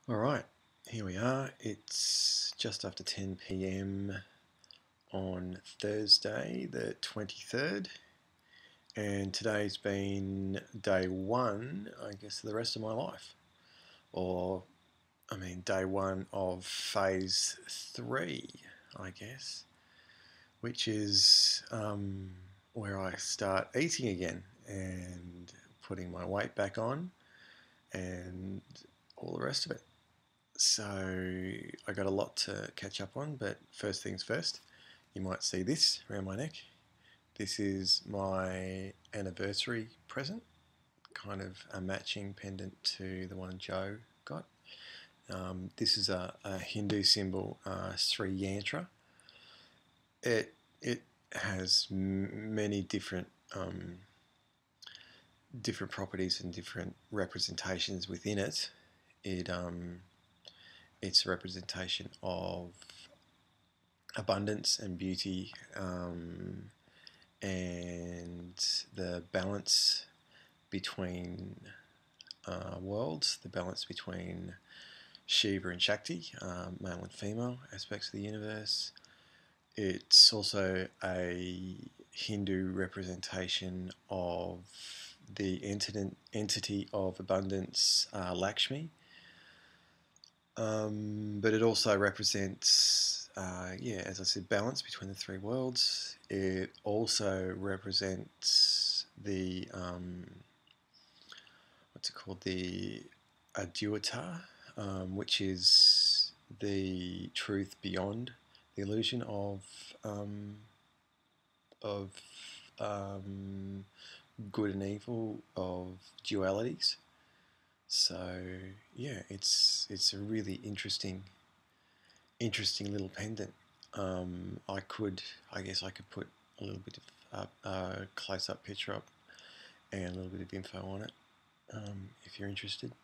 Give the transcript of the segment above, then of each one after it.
All right, here we are. It's just after 10 p.m. on Thursday, the 23rd, and today's been day one, I guess, of the rest of my life. Or, day one of phase three, I guess, which is where I start eating again and putting my weight back on and all the rest of it. So I got a lot to catch up on, but first things first, you might see this around my neck. This is my anniversary present, kind of a matching pendant to the one Joe got. This is a Hindu symbol, Sri Yantra. It has many different properties and different representations within it. It's a representation of abundance and beauty, and the balance between worlds, the balance between Shiva and Shakti, male and female aspects of the universe. It's also a Hindu representation of the entity of abundance, Lakshmi. But it also represents, as I said, balance between the three worlds. It also represents the, what's it called, the Advaita, which is the truth beyond the illusion of good and evil, of dualities. So yeah, it's a really interesting little pendant. I guess I could put a little bit of a close-up picture up and a little bit of info on it, if you're interested.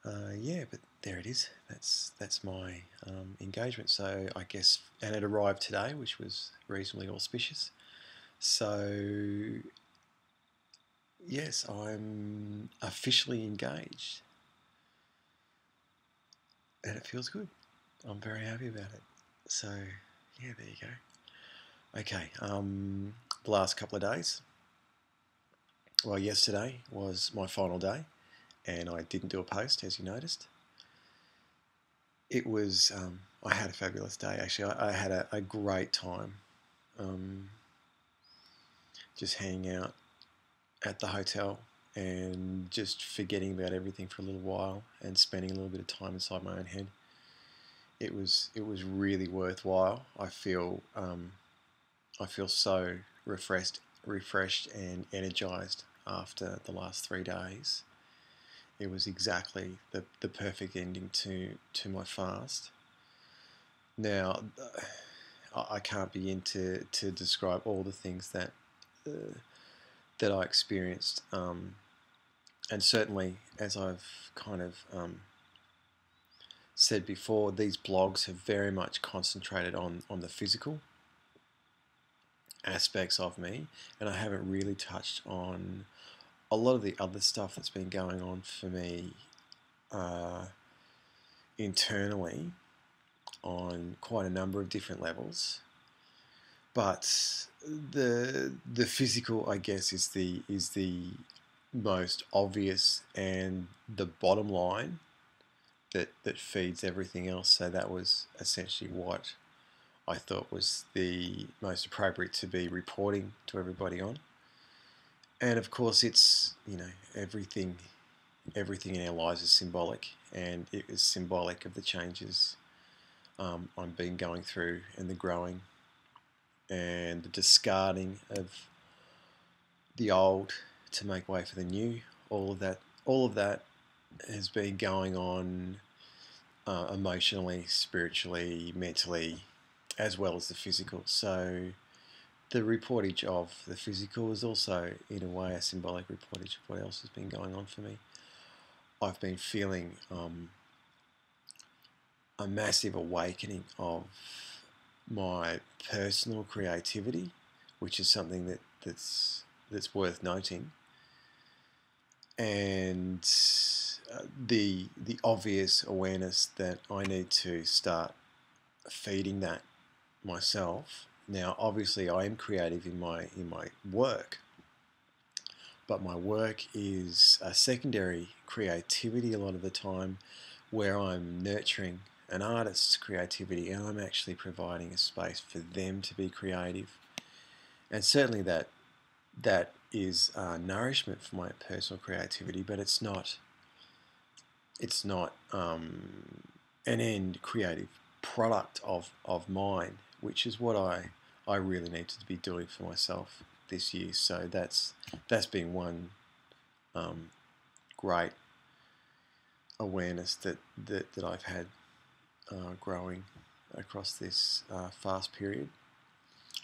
But there it is. That's my engagement. So I guess, and it arrived today, which was reasonably auspicious. So yes, I'm officially engaged, and it feels good. I'm very happy about it. So yeah, there you go. Okay, the last couple of days. Well, yesterday was my final day, and I didn't do a post, as you noticed. It was, I had a fabulous day. Actually, I had a great time, um, just hanging out at the hotel and just forgetting about everything for a little while and spending a little bit of time inside my own head. It was really worthwhile. I feel so refreshed and energized after the last 3 days. It was exactly the perfect ending to my fast. Now, I can't begin to describe all the things that I experienced, and certainly, as I've kind of said before, these blogs have very much concentrated on the physical aspects of me, and I haven't really touched on a lot of the other stuff that's been going on for me uh, internally on quite a number of different levels. But the physical, I guess, is the most obvious and the bottom line that feeds everything else. So that was essentially what I thought was the most appropriate to be reporting to everybody on. And of course, it's, everything in our lives is symbolic, and it is symbolic of the changes I've been going through, and the growing and the discarding of the old to make way for the new. All of that has been going on, emotionally, spiritually, mentally, as well as the physical. So the reportage of the physical is also, in a way, a symbolic reportage of what else has been going on for me. I've been feeling a massive awakening of my personal creativity, which is something that's worth noting. And the obvious awareness that I need to start feeding that myself. Now, obviously, I am creative in my work, but my work is a secondary creativity a lot of the time, where I'm nurturing an artist's creativity and I'm actually providing a space for them to be creative. And certainly that is nourishment for my personal creativity, but it's not an end creative product of mine, which is what I really need to be doing for myself this year. So that's been one great awareness that I've had growing across this fast period.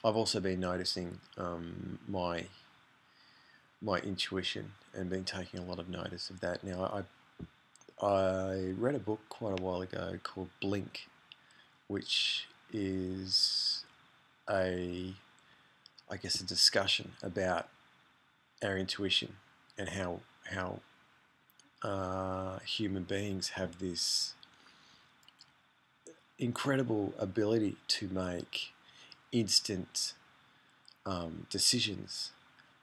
I've also been noticing my intuition and been taking a lot of notice of that. Now, I read a book quite a while ago called Blink, which is I guess a discussion about our intuition and how human beings have this incredible ability to make instant decisions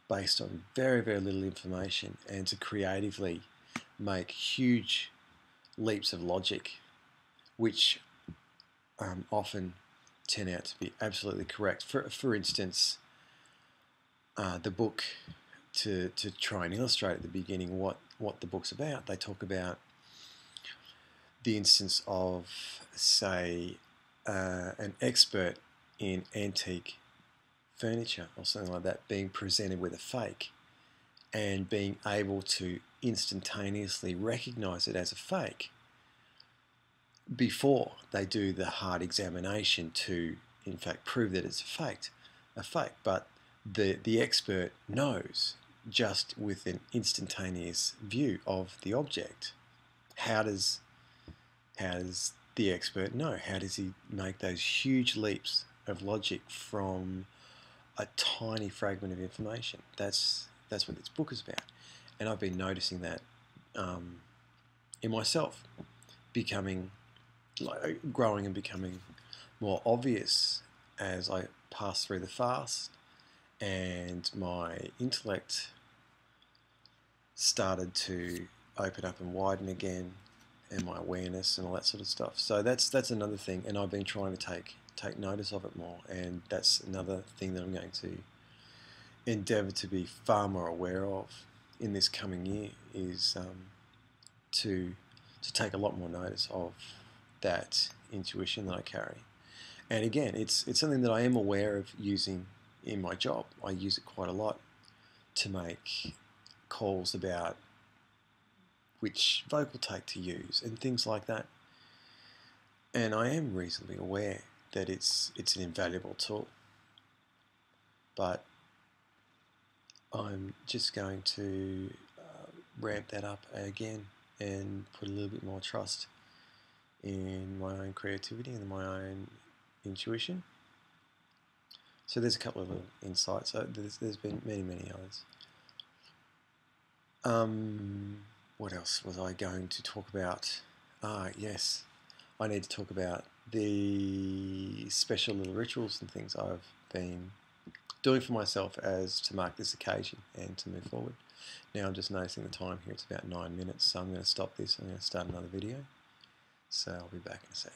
based on very, very little information, and to creatively make huge leaps of logic, which often turn out to be absolutely correct. For instance, the book, to try and illustrate at the beginning what the book's about, they talk about the instance of, say, an expert in antique furniture or something like that being presented with a fake and being able to instantaneously recognize it as a fake before they do the hard examination to, in fact, prove that it's a fake. But the expert knows just with an instantaneous view of the object. How does the expert know? How does he make those huge leaps of logic from a tiny fragment of information? That's what this book is about, and I've been noticing that in myself, growing and becoming more obvious as I pass through the fast, and my intellect started to open up and widen again, and my awareness and all that sort of stuff. So that's another thing, and I've been trying to take notice of it more, and that's another thing that I'm going to endeavour to be far more aware of in this coming year, is to take a lot more notice of that intuition that I carry. And again, it's something that I am aware of using in my job. I use it quite a lot to make calls about which vocal take to use and things like that. And I am reasonably aware that it's an invaluable tool. But I'm just going to ramp that up again and put a little bit more trust in my own creativity and my own intuition. So there's a couple of little insights. There's been many others. What else was I going to talk about? Yes, I need to talk about the special little rituals and things I've been doing for myself as to mark this occasion and to move forward. Now I'm just noticing the time here, it's about 9 minutes, so I'm going to stop this and I'm going to start another video. So I'll be back in a sec.